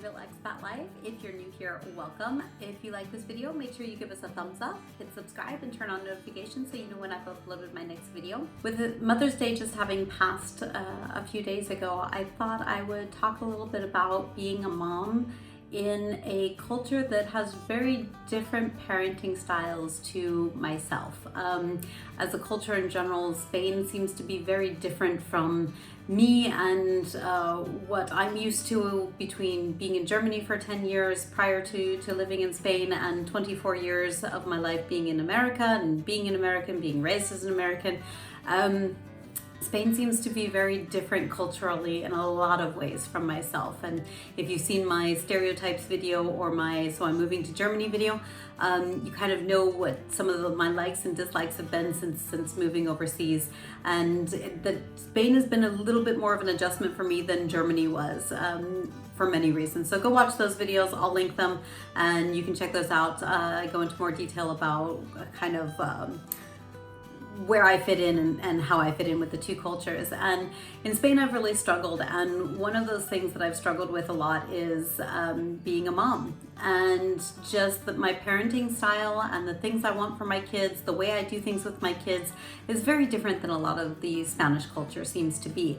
Real Expat Life. If you're new here, welcome. If you like this video, make sure you give us a thumbs up, hit subscribe, and turn on notifications so you know when I've uploaded my next video. With Mother's Day just having passed a few days ago, I thought I would talk a little bit about being a mom in a culture that has very different parenting styles to myself. As a culture in general, Spain seems to be very different from me and what I'm used to between being in Germany for 10 years prior to living in Spain and 24 years of my life being in America and being an American, being raised as an American. Spain seems to be very different culturally in a lot of ways from myself. And if you've seen my stereotypes video or my So I'm Moving to Germany video, you kind of know what some of my likes and dislikes have been since moving overseas. And Spain has been a little bit more of an adjustment for me than Germany was. For many reasons. So go watch those videos, I'll link them and you can check those out. I go into more detail about kind of where I fit in and how I fit in with the two cultures. And in Spain I've really struggled, and one of those things that I've struggled with a lot is being a mom, and just that my parenting style and the things I want for my kids, the way I do things with my kids is very different than a lot of the Spanish culture seems to be.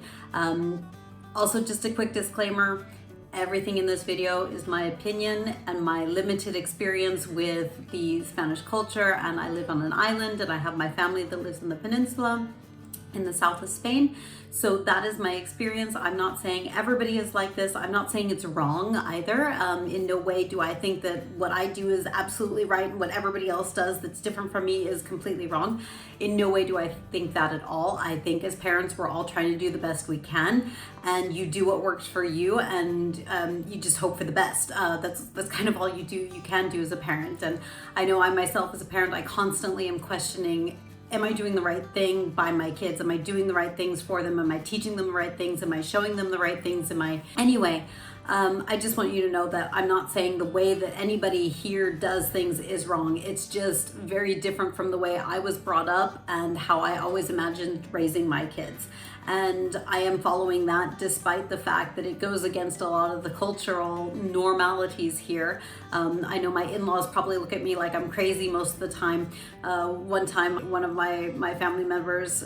Also, just a quick disclaimer, everything in this video is my opinion and my limited experience with the Spanish culture, and I live on an island and I have my family that lives in the peninsula in the south of Spain. So that is my experience. I'm not saying everybody is like this. I'm not saying it's wrong either. In no way do I think that what I do is absolutely right and what everybody else does that's different from me is completely wrong. In no way do I think that at all. I think as parents, we're all trying to do the best we can, and you do what works for you, and you just hope for the best. That's kind of all you can do as a parent. And I know I myself as a parent, I constantly am questioning, am I doing the right thing by my kids? Am I doing the right things for them? Am I teaching them the right things? Am I showing them the right things? Anyway, I just want you to know that I'm not saying the way that anybody here does things is wrong. It's just very different from the way I was brought up and how I always imagined raising my kids. And I am following that despite the fact that it goes against a lot of the cultural normalities here. I know my in-laws probably look at me like I'm crazy most of the time. One time, one of my family members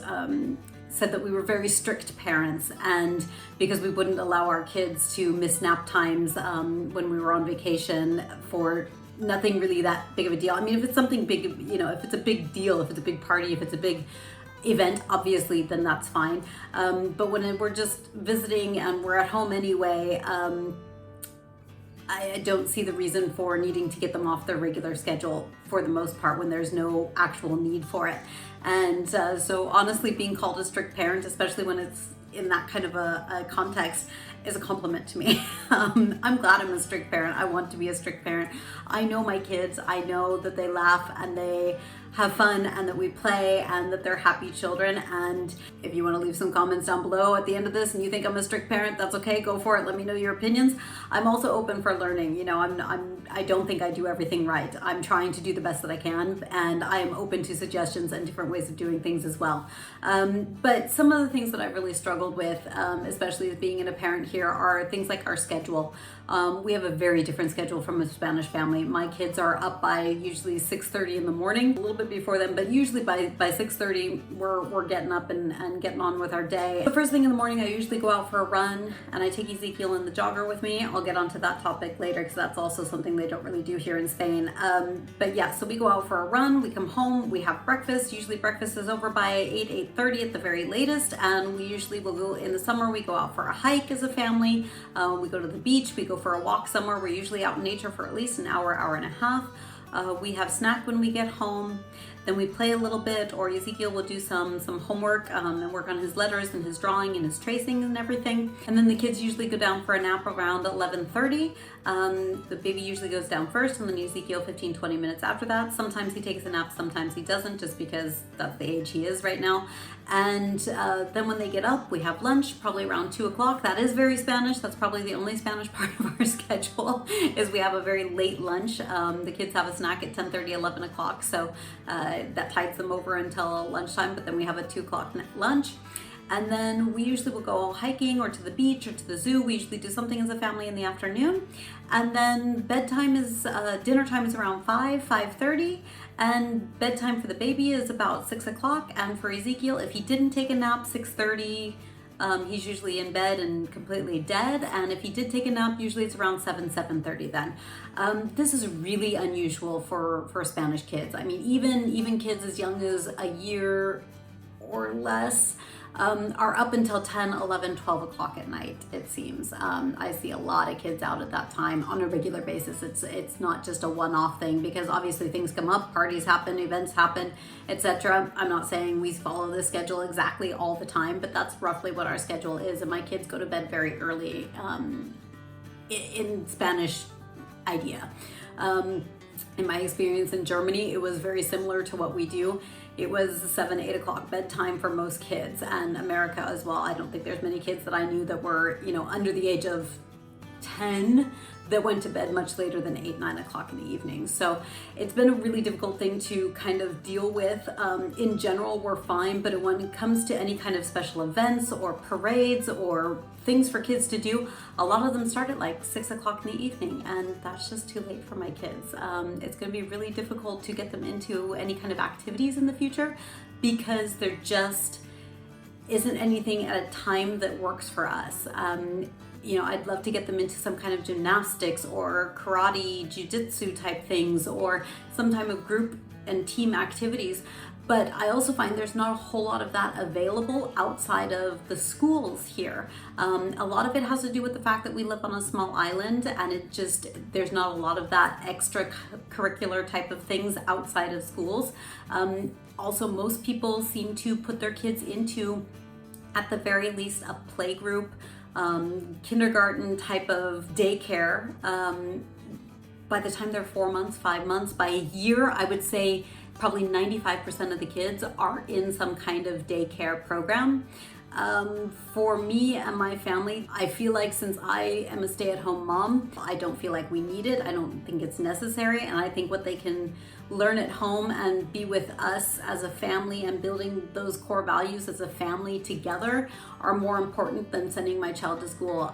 said that we were very strict parents, and because we wouldn't allow our kids to miss nap times when we were on vacation for nothing really that big of a deal. I mean, if it's something big, if it's a big deal, if it's a big party, if it's a big event, obviously, then that's fine. But when we're just visiting and we're at home anyway, I don't see the reason for needing to get them off their regular schedule for the most part when there's no actual need for it. And so honestly, being called a strict parent, especially when it's in that kind of a context, is a compliment to me. I'm glad I'm a strict parent. I want to be a strict parent. I know my kids. I know that they laugh and they have fun and that we play and that they're happy children. And if you want to leave some comments down below at the end of this and you think I'm a strict parent, that's okay. Go for it. Let me know your opinions. I'm also open for learning. I don't think I do everything right. I'm trying to do the best that I can, and I am open to suggestions and different ways of doing things as well. But some of the things that I've really struggled with, especially as being a parent here, are things like our schedule. We have a very different schedule from a Spanish family. My kids are up by usually 6:30 in the morning, a little bit before then, but usually by 6:30 we're getting up and getting on with our day. The first thing in the morning, I usually go out for a run and I take Ezekiel in the jogger with me. I'll get onto that topic later because that's also something they don't really do here in Spain. But yeah, so we go out for a run, we come home, we have breakfast. Usually breakfast is over by 8:30 at the very latest, and we usually will go, in the summer we go out for a hike as a family. We go to the beach, we go for a walk somewhere. We're usually out in nature for at least an hour, hour and a half. We have snack when we get home. Then we play a little bit, or Ezekiel will do some homework and work on his letters and his drawing and his tracing and everything. And then the kids usually go down for a nap around 11:30. The baby usually goes down first, and then Ezekiel 15-20 minutes after that. Sometimes he takes a nap, sometimes he doesn't, just because that's the age he is right now. And then when they get up, we have lunch, probably around 2 o'clock. That is very Spanish. That's probably the only Spanish part of our schedule, is we have a very late lunch. The kids have a snack at 10:30, 11 o'clock. So that tides them over until lunchtime, but then we have a 2 o'clock lunch. And then we usually will go hiking or to the beach or to the zoo. We usually do something as a family in the afternoon. And then bedtime is, dinner time is around 5:30. And bedtime for the baby is about 6 o'clock. And for Ezekiel, if he didn't take a nap, 6:30, he's usually in bed and completely dead. And if he did take a nap, usually it's around 7:30 then. This is really unusual for Spanish kids. I mean, even kids as young as a year or less are up until 10, 11, 12 o'clock at night, it seems. I see a lot of kids out at that time on a regular basis. It's not just a one-off thing, because obviously things come up, parties happen, events happen, etc. I'm not saying we follow this schedule exactly all the time, but that's roughly what our schedule is. And my kids go to bed very early in Spanish idea. In my experience in Germany, it was very similar to what we do. It was 7, 8 o'clock bedtime for most kids, and America as well. I don't think there's many kids that I knew that were, under the age of 10 that went to bed much later than 8, 9 o'clock in the evening. So it's been a really difficult thing to kind of deal with. In general, we're fine, but when it comes to any kind of special events or parades or things for kids to do, a lot of them start at like 6 o'clock in the evening, and that's just too late for my kids. It's going to be really difficult to get them into any kind of activities in the future, because there just isn't anything at a time that works for us. I'd love to get them into some kind of gymnastics or karate, jiu-jitsu type things, or some type of group and team activities. But I also find there's not a whole lot of that available outside of the schools here. A lot of it has to do with the fact that we live on a small island, and there's not a lot of that extracurricular type of things outside of schools. Also, most people seem to put their kids into, at the very least, a play group, kindergarten type of daycare. By the time they're 4 months, 5 months, by a year, I would say probably 95% of the kids are in some kind of daycare program. For me and my family, I feel like since I am a stay-at-home mom, I don't feel like we need it. I don't think it's necessary. And I think what they can learn at home and be with us as a family and building those core values as a family together are more important than sending my child to school.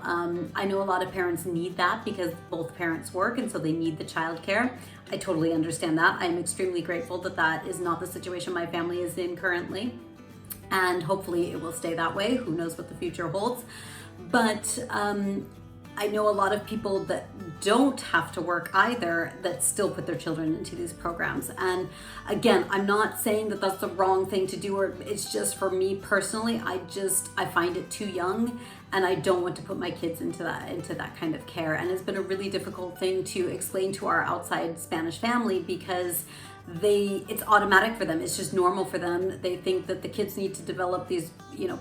I know a lot of parents need that because both parents work, and so they need the childcare. I totally understand that. I'm extremely grateful that that is not the situation my family is in currently. And hopefully it will stay that way. Who knows what the future holds. But I know a lot of people that don't have to work either that still put their children into these programs. And again, I'm not saying that that's the wrong thing to do, or it's just for me personally, I find it too young, and I don't want to put my kids into that kind of care. And it's been a really difficult thing to explain to our outside Spanish family, because it's automatic for them. It's just normal for them. They think that the kids need to develop these,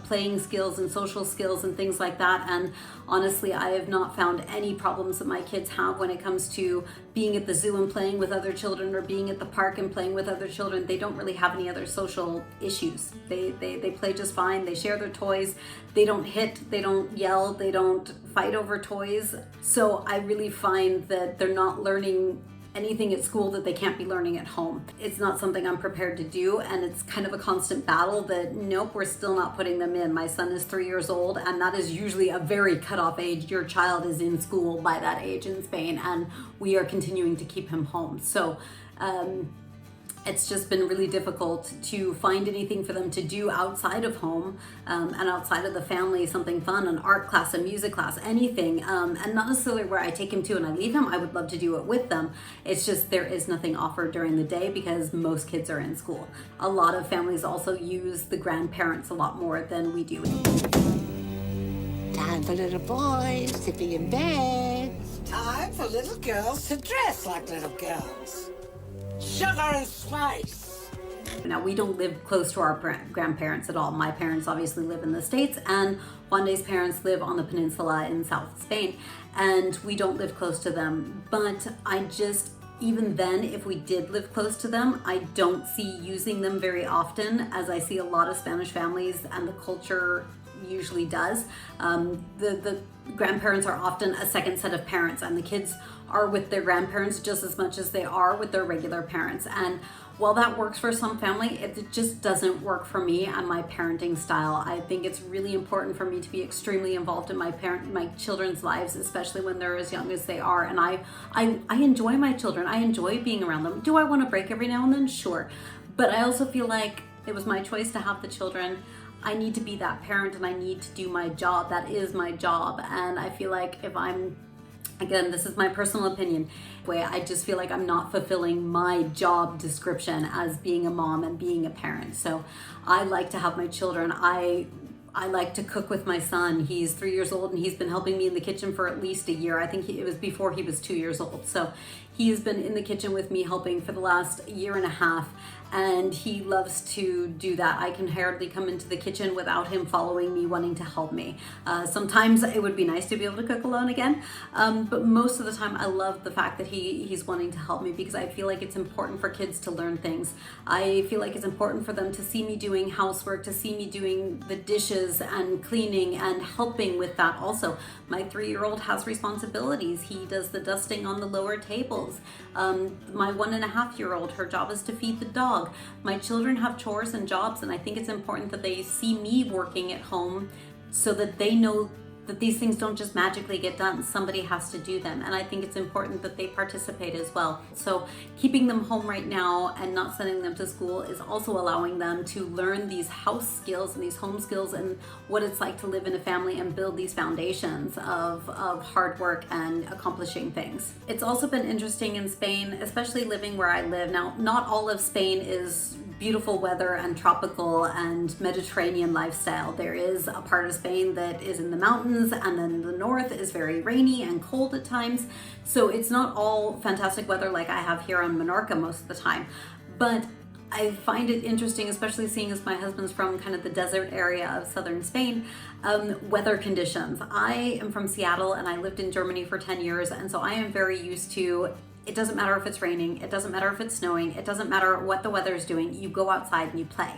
playing skills and social skills and things like that. And honestly, I have not found any problems that my kids have when it comes to being at the zoo and playing with other children, or being at the park and playing with other children. They don't really have any other social issues. They play just fine. They share their toys. They don't hit, they don't yell, they don't fight over toys. So I really find that they're not learning anything at school that they can't be learning at home. It's not something I'm prepared to do, and it's kind of a constant battle that, nope, we're still not putting them in. My son is 3 years old, and that is usually a very cutoff age. Your child is in school by that age in Spain, and we are continuing to keep him home. So it's just been really difficult to find anything for them to do outside of home and outside of the family, something fun, an art class, a music class, anything. And not necessarily where I take him to and I leave him. I would love to do it with them. It's just there is nothing offered during the day because most kids are in school. A lot of families also use the grandparents a lot more than we do. Time for little boys to be in bed. Time for little girls to dress like little girls. Sugar and spice. Now, we don't live close to our grandparents at all. My parents obviously live in the States, and Juande's parents live on the peninsula in South Spain, and we don't live close to them. But even then, if we did live close to them, I don't see using them very often, as I see a lot of Spanish families and the culture usually does. The grandparents are often a second set of parents, and the kids are with their grandparents just as much as they are with their regular parents. And while that works for some family, it just doesn't work for me and my parenting style. I think it's really important for me to be extremely involved in my children's lives, especially when they're as young as they are. And I enjoy my children. I enjoy being around them. Do I want to break every now and then? Sure. But I also feel like it was my choice to have the children. I need to be that parent, and I need to do my job. That is my job. And I feel like if I'm, again, this is my personal opinion, I just feel like I'm not fulfilling my job description as being a mom and being a parent. So I like to have my children. I like to cook with my son. He's 3 years old, and he's been helping me in the kitchen for at least a year. I think it was before he was 2 years old. So he's been in the kitchen with me helping for the last year and a half, and he loves to do that. I can hardly come into the kitchen without him following me, wanting to help me. Sometimes it would be nice to be able to cook alone again, but most of the time I love the fact that he's wanting to help me, because I feel like it's important for kids to learn things. I feel like it's important for them to see me doing housework, to see me doing the dishes and cleaning and helping with that also. My 3-year-old has responsibilities. He does the dusting on the lower tables. My 1.5-year-old, her job is to feed the dog. My children have chores and jobs, and I think it's important that they see me working at home so that they know that these things don't just magically get done. Somebody has to do them, and I think it's important that they participate as well. So keeping them home right now and not sending them to school is also allowing them to learn these house skills and these home skills and what it's like to live in a family and build these foundations of hard work and accomplishing things. It's also been interesting in Spain, especially living where I live. Now, not all of Spain is beautiful weather and tropical and Mediterranean lifestyle. There is a part of Spain that is in the mountains, and then the north is very rainy and cold at times. So it's not all fantastic weather like I have here on Menorca most of the time. But I find it interesting, especially seeing as my husband's from kind of the desert area of southern Spain, weather conditions. I am from Seattle, and I lived in Germany for 10 years, and so I am very used to, it doesn't matter if it's raining, it doesn't matter if it's snowing, it doesn't matter what the weather is doing, you go outside and you play.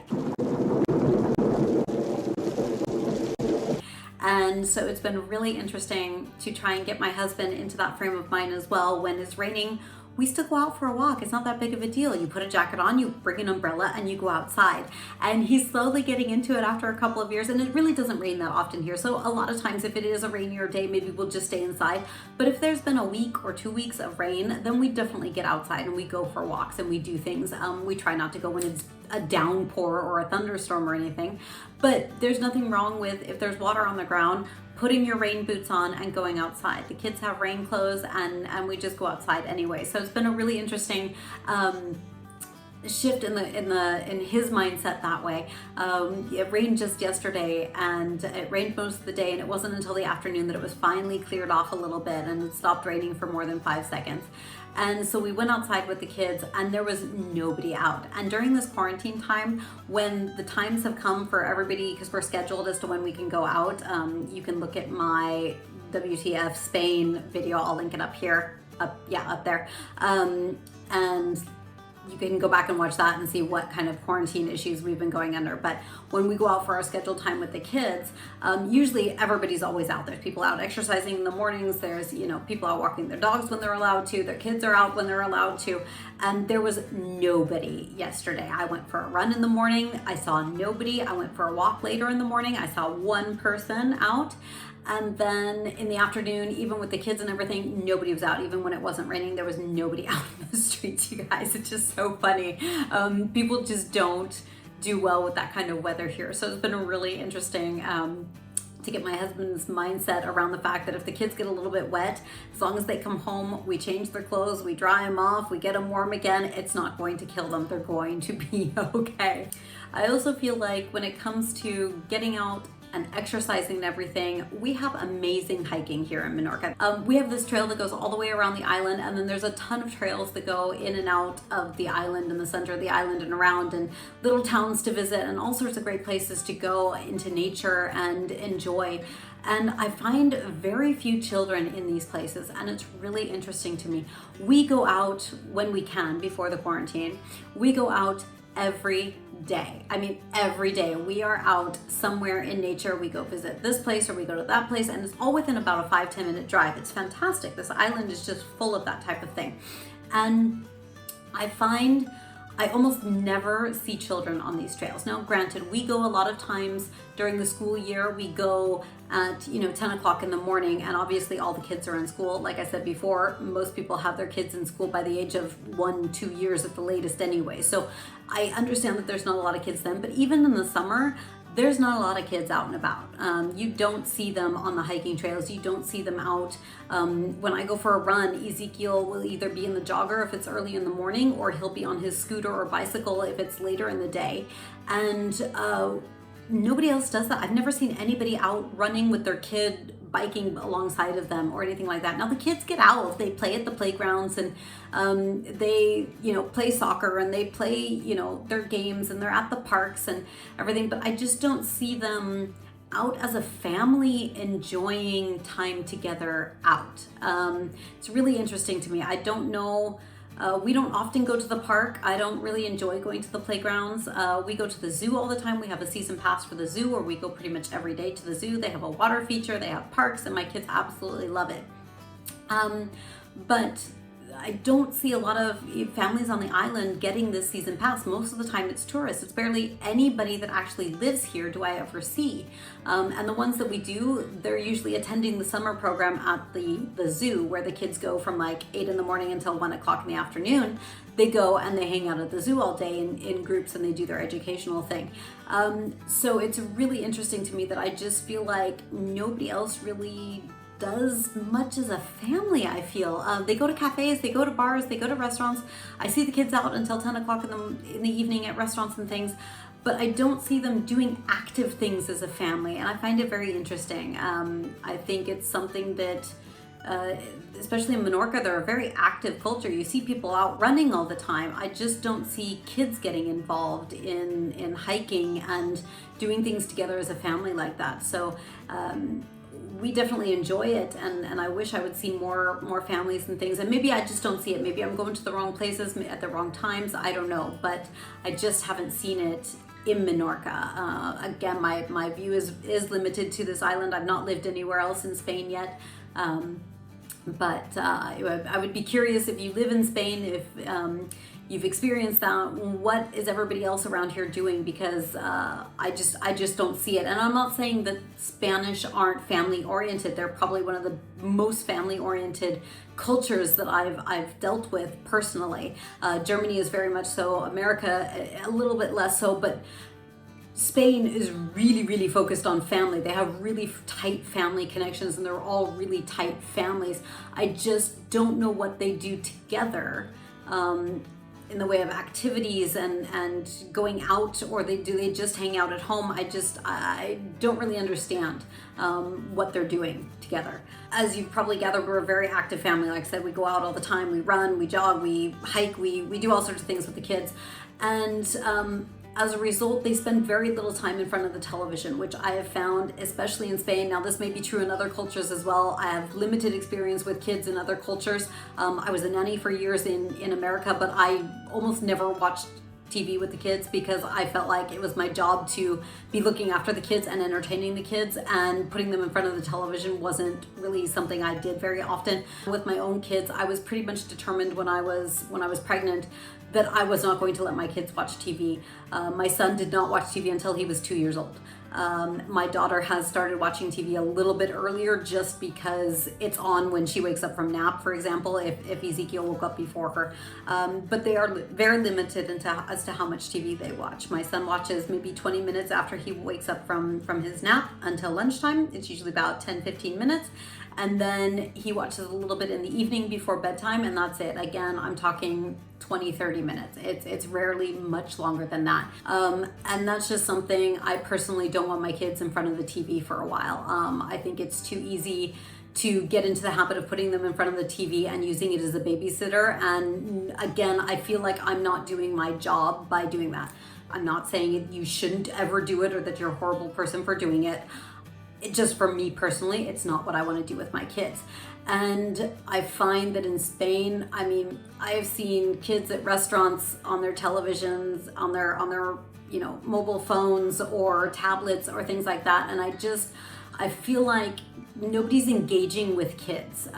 And so it's been really interesting to try and get my husband into that frame of mind as well. When it's raining, we still go out for a walk. It's not that big of a deal. You put a jacket on, you bring an umbrella, and you go outside. And he's slowly getting into it after a couple of years, and it really doesn't rain that often here. So a lot of times if it is a rainier day, maybe we'll just stay inside. But if there's been a week or 2 weeks of rain, then we definitely get outside and we go for walks and we do things. We try not to go when it's a downpour or a thunderstorm or anything. But there's nothing wrong with, if there's water on the ground, putting your rain boots on and going outside. The kids have rain clothes, and we just go outside anyway. So it's been a really interesting shift in his mindset that way. It rained just yesterday, and it rained most of the day, and it wasn't until the afternoon that it was finally cleared off a little bit, and it stopped raining for more than 5 seconds. And so we went outside with the kids, and there was nobody out. And during this quarantine time, when the times have come for everybody, because we're scheduled as to when we can go out, you can look at my WTF Spain video. I'll link it up here, up there. And you can go back and watch that and see what kind of quarantine issues we've been going under. But when we go out for our scheduled time with the kids, usually everybody's always out. There's people out exercising in the mornings. There's, people out walking their dogs when they're allowed to. Their kids are out when they're allowed to. And there was nobody yesterday. I went for a run in the morning. I saw nobody. I went for a walk later in the morning. I saw one person out. And then in the afternoon, even with the kids and everything, nobody was out. Even when it wasn't raining, there was nobody out in the streets, you guys. It's just so funny. People just don't do well with that kind of weather here. So it's been really interesting to get my husband's mindset around the fact that if the kids get a little bit wet, as long as they come home, we change their clothes, we dry them off, we get them warm again, it's not going to kill them. They're going to be okay. I also feel like when it comes to getting out and exercising and everything, we have amazing hiking here in Menorca. We have this trail that goes all the way around the island, and then there's a ton of trails that go in and out of the island, in the center of the island and around, and little towns to visit, and all sorts of great places to go into nature and enjoy. And I find very few children in these places, and it's really interesting to me. We go out when we can before the quarantine. We go out every day. I mean, every day we are out somewhere in nature. We go visit this place or we go to that place, and it's all within about a 5-10 minute drive. It's fantastic. This island is just full of that type of thing. And I find I almost never see children on these trails. Now, granted, we go a lot of times during the school year. We go at 10 o'clock in the morning, and obviously all the kids are in school. Like I said before, most people have their kids in school by the age of 1-2 years at the latest anyway. So I understand that there's not a lot of kids then, but even in the summer, there's not a lot of kids out and about. You don't see them on the hiking trails. You don't see them out. When I go for a run, Ezekiel will either be in the jogger if it's early in the morning, or he'll be on his scooter or bicycle if it's later in the day. And nobody else does that. I've never seen anybody out running with their kid biking alongside of them or anything like that. Now the kids get out, they play at the playgrounds, and they play soccer, and they play their games, and they're at the parks and everything, but I just don't see them out as a family enjoying time together out. It's really interesting to me. I don't know. We don't often go to the park. I don't really enjoy going to the playgrounds. We go to the zoo all the time. We have a season pass for the zoo, or we go pretty much every day to the zoo. They have a water feature, they have parks, and my kids absolutely love it. But I don't see a lot of families on the island getting this season pass. Most of the time it's tourists. It's barely anybody that actually lives here do I ever see. And the ones that we do, they're usually attending the summer program at the zoo, where the kids go from like 8 in the morning until 1 o'clock in the afternoon. They go and they hang out at the zoo all day in groups, and they do their educational thing. So it's really interesting to me that I just feel like nobody else really does much as a family. I feel they go to cafes, they go to bars, they go to restaurants. I see the kids out until 10 o'clock in the evening at restaurants and things, but I don't see them doing active things as a family, and I find it very interesting. I think it's something that especially in Menorca, they're a very active culture. You see people out running all the time. I just don't see kids getting involved in hiking and doing things together as a family like that. So we definitely enjoy it, and I wish I would see more families and things, and maybe I just don't see it. Maybe I'm going to the wrong places at the wrong times, I don't know, but I just haven't seen it in Menorca. Again, my view is limited to this island. I've not lived anywhere else in Spain yet, but I would be curious if you live in Spain, if you've experienced that, what is everybody else around here doing? Because I just don't see it. And I'm not saying that Spanish aren't family oriented. They're probably one of the most family oriented cultures that I've dealt with personally. Germany is very much so, America a little bit less so, but Spain is really focused on family. They have really tight family connections, and they're all really tight families. I just don't know what they do together in the way of activities and going out, or they just hang out at home. I don't really understand what they're doing together. As you've probably gathered, we're a very active family. Like I said, we go out all the time. We run, we jog, we hike, we do all sorts of things with the kids. And as a result, they spend very little time in front of the television, which I have found, especially in Spain. Now, this may be true in other cultures as well. I have limited experience with kids in other cultures. I was a nanny for years in America, but I almost never watched TV with the kids because I felt like it was my job to be looking after the kids and entertaining the kids, and putting them in front of the television wasn't really something I did very often. With my own kids, I was pretty much determined when I was pregnant that I was not going to let my kids watch TV. My son did not watch TV until he was 2 years old. My daughter has started watching TV a little bit earlier just because it's on when she wakes up from nap, for example, if Ezekiel woke up before her. But they are very limited as to how much TV they watch. My son watches maybe 20 minutes after he wakes up from his nap until lunchtime. It's usually about 10-15 minutes. And then he watches a little bit in the evening before bedtime, and that's it. Again, I'm talking 20-30 minutes. It's rarely much longer than that. And that's just something I personally don't want my kids in front of the TV for a while. I think it's too easy to get into the habit of putting them in front of the TV and using it as a babysitter. And again, I feel like I'm not doing my job by doing that. I'm not saying you shouldn't ever do it or that you're a horrible person for doing it. Just for me personally, it's not what I want to do with my kids. And I find that in Spain, I mean, I have seen kids at restaurants on their televisions, on their you know, mobile phones or tablets or things like that. And I feel like nobody's engaging with kids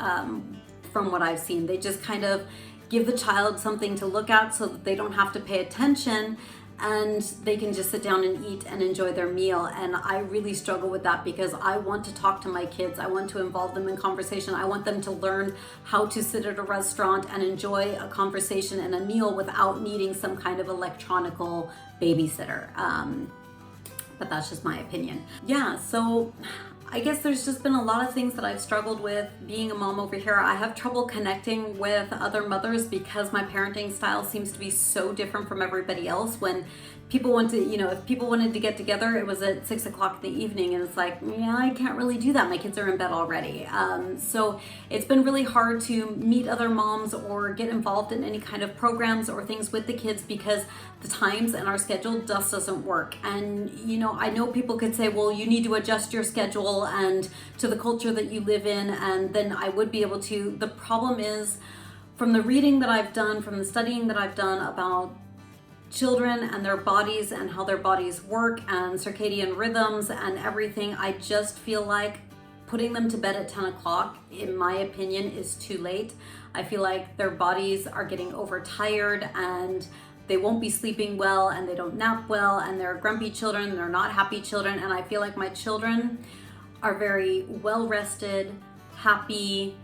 from what I've seen. They just kind of give the child something to look at so that they don't have to pay attention, and they can just sit down and eat and enjoy their meal. And I really struggle with that because I want to talk to my kids. I want to involve them in conversation. I want them to learn how to sit at a restaurant and enjoy a conversation and a meal without needing some kind of electronical babysitter. But that's just my opinion. Yeah, so I guess there's just been a lot of things that I've struggled with being a mom over here. I have trouble connecting with other mothers because my parenting style seems to be so different from everybody else. When people want to, you know, if people wanted to get together, it was at 6 o'clock in the evening, and it's like, yeah, I can't really do that. My kids are in bed already. So it's been really hard to meet other moms or get involved in any kind of programs or things with the kids because the times and our schedule just doesn't work. And, you know, I know people could say, well, you need to adjust your schedule and to the culture that you live in, and then I would be able to. The problem is, from the reading that I've done, from the studying that I've done about children and their bodies and how their bodies work and circadian rhythms and everything, I just feel like putting them to bed at 10 o'clock, in my opinion, is too late. I feel like their bodies are getting overtired and they won't be sleeping well and they don't nap well and they're grumpy children, they're not happy children. And I feel like my children are very well rested, happy,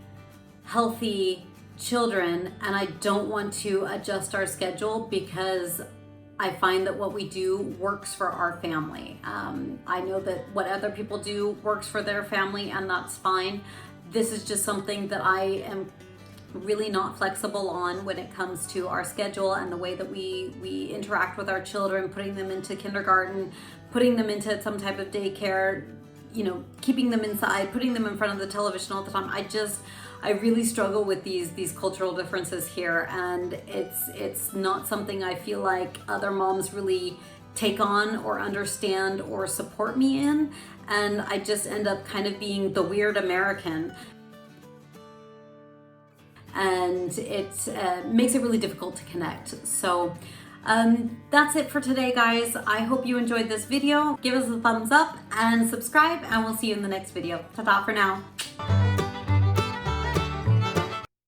healthy children, and I don't want to adjust our schedule because I find that what we do works for our family. I know that what other people do works for their family, and that's fine. This is just something that I am really not flexible on when it comes to our schedule and the way that we interact with our children, putting them into kindergarten, putting them into some type of daycare, you know, keeping them inside, putting them in front of the television all the time. I really struggle with these cultural differences here, and it's not something I feel like other moms really take on or understand or support me in, and I just end up kind of being the weird American. And it makes it really difficult to connect. So that's it for today, guys. I hope you enjoyed this video. Give us a thumbs up and subscribe, and we'll see you in the next video. Ta-ta for now.